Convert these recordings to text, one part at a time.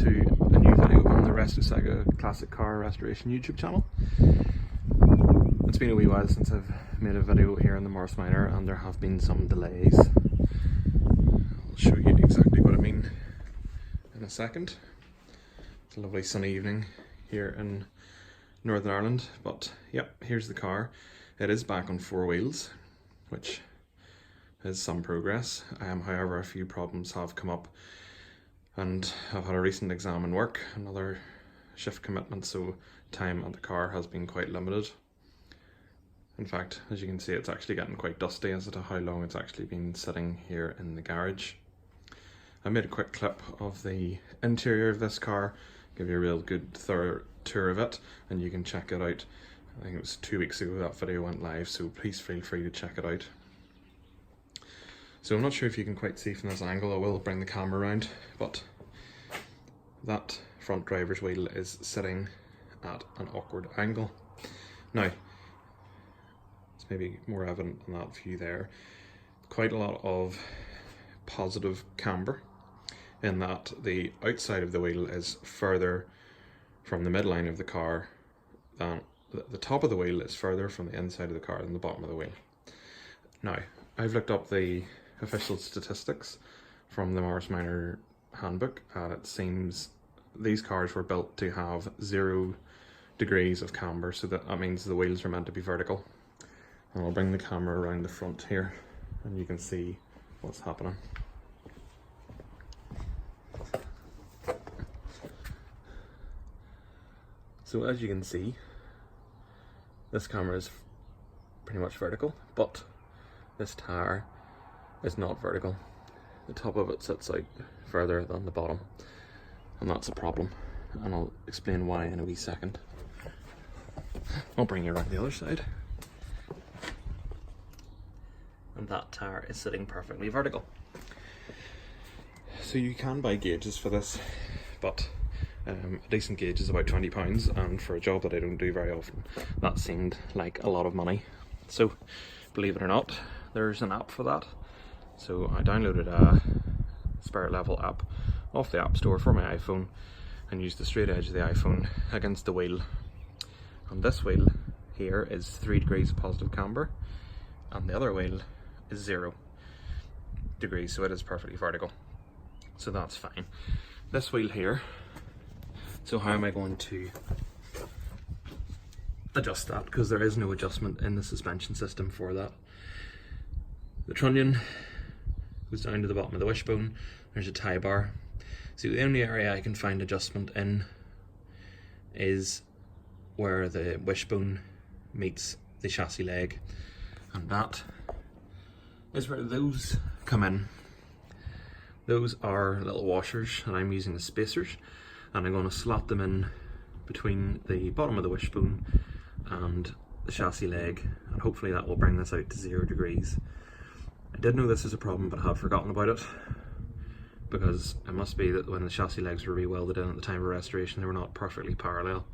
to a new video on the Resto Saga Classic Car Restoration YouTube channel. It's been a wee while since I've made a video here in the Morris Minor and there have been some delays. I'll show you exactly what I mean in a second. It's a lovely sunny evening here in Northern Ireland, but yep, here's the car. It is back on four wheels, which is some progress. However, a few problems have come up and I've had a recent exam in work, another shift commitment, so time at the car has been quite limited. In fact, as you can see, it's actually getting quite dusty as to how long it's actually been sitting here in the garage. I made a quick clip of the interior of this car, give you a real good thorough tour of it, and you can check it out. I think it was 2 weeks ago that video went live, so please feel free to check it out. So I'm not sure if you can quite see from this angle. I will bring the camera around, but that front driver's wheel is sitting at an awkward angle. Now, it's maybe more evident in that view there. Quite a lot of positive camber in that the outside of the wheel is further from the midline of the car than the top of the wheel is further from the inside of the car than the bottom of the wheel. Now, I've looked up the official statistics from the Morris Minor handbook, and it seems these cars were built to have 0 degrees of camber, so that means the wheels are meant to be vertical. And I'll bring the camera around the front here and you can see what's happening. So as you can see, this camera is pretty much vertical, but this tire is not vertical. The top of it sits out further than the bottom, and that's a problem, and I'll explain why in a wee second. I'll bring you around the other side. And that tire is sitting perfectly vertical. So you can buy gauges for this, but a decent gauge is about £20, and for a job that I don't do very often, that seemed like a lot of money. So believe it or not, there's an app for that. So I downloaded a Spirit Level app off the App Store for my iPhone and used the straight edge of the iPhone against the wheel. And this wheel here is 3 degrees of positive camber, and the other wheel is 0 degrees, so it is perfectly vertical. So that's fine. This wheel here, so how am I going to adjust that? Because there is no adjustment in the suspension system for that. The trunnion goes down to the bottom of the wishbone. There's a tie bar. So the only area I can find adjustment in is where the wishbone meets the chassis leg, and that is where those come in. Those are little washers, and I'm using the spacers, and I'm going to slot them in between the bottom of the wishbone and the chassis leg, and hopefully that will bring this out to 0 degrees. I did know this is a problem, but I had forgotten about it, because it must be that when the chassis legs were re-welded in at the time of restoration, they were not perfectly parallel,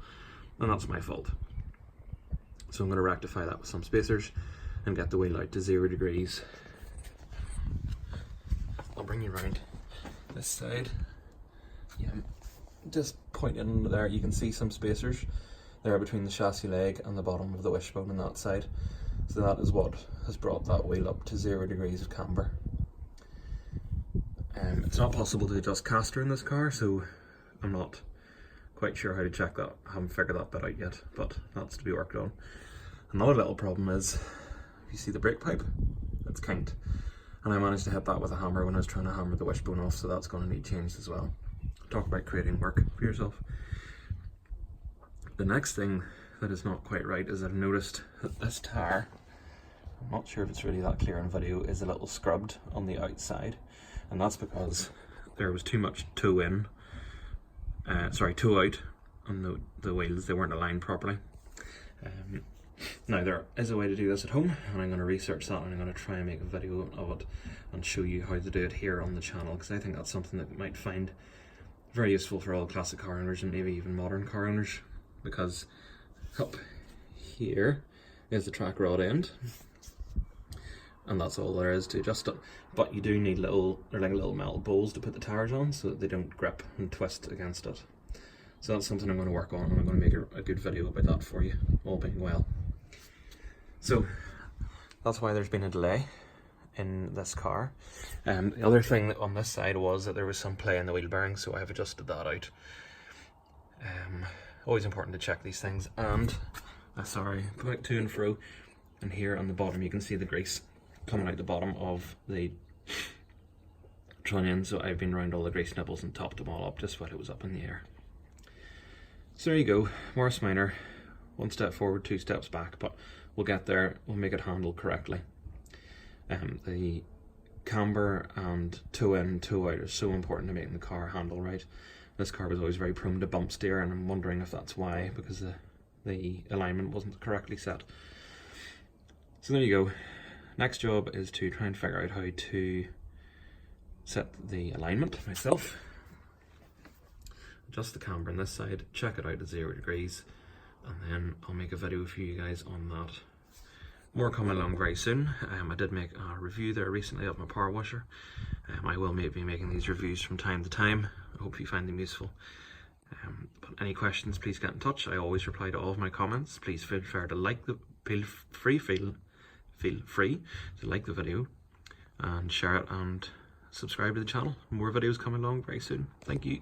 and that's my fault. So I'm going to rectify that with some spacers and get the wheel out to 0 degrees. I'll bring you around this side. Yeah, just point in there, you can see some spacers there between the chassis leg and the bottom of the wishbone on that side. So that is what has brought that wheel up to 0 degrees of camber. It's not possible to adjust caster in this car, so I'm not quite sure how to check that. I haven't figured that bit out yet, but that's to be worked on. Another little problem is, if you see the brake pipe, it's kinked. And I managed to hit that with a hammer when I was trying to hammer the wishbone off, so that's going to need changed as well. Talk about creating work for yourself. The next thing that is not quite right is I've noticed that this tire, I'm not sure if it's really that clear in video, is a little scrubbed on the outside, and that's because there was too much toe out on the wheels. They weren't aligned properly. Now there is a way to do this at home, and I'm going to research that, and I'm going to try and make a video of it and show you how to do it here on the channel, because I think that's something that you might find very useful for all classic car owners and maybe even modern car owners, because up here is the track rod end, and that's all there is to adjust it. But you do need they're like little metal bowls to put the tires on so that they don't grip and twist against it. So that's something I'm going to work on, and I'm going to make a good video about that for you, all being well. So that's why there's been a delay in this car. The other thing on this side was that there was some play in the wheel bearing, so I have adjusted that out. Always important to check these things. And going to and fro, and here on the bottom you can see the grease coming out the bottom of the trunnion, so I've been around all the grease nibbles and topped them all up just while it was up in the air. So there you go, Morris Minor, 1 step forward, 2 steps back, but we'll get there, we'll make it handle correctly. The camber and toe in, toe out are so important to making the car handle right. This car was always very prone to bump steer, and I'm wondering if that's why, because the alignment wasn't correctly set. So there you go. Next job is to try and figure out how to set the alignment myself. Adjust the camber on this side, check it out at 0 degrees, and then I'll make a video for you guys on that. More coming along very soon. I did make a review there recently of my power washer. I will be making these reviews from time to time. I hope you find them useful. But any questions, please get in touch. I always reply to all of my comments. Please feel free to like the video and share it and subscribe to the channel. More videos coming along very soon. Thank you.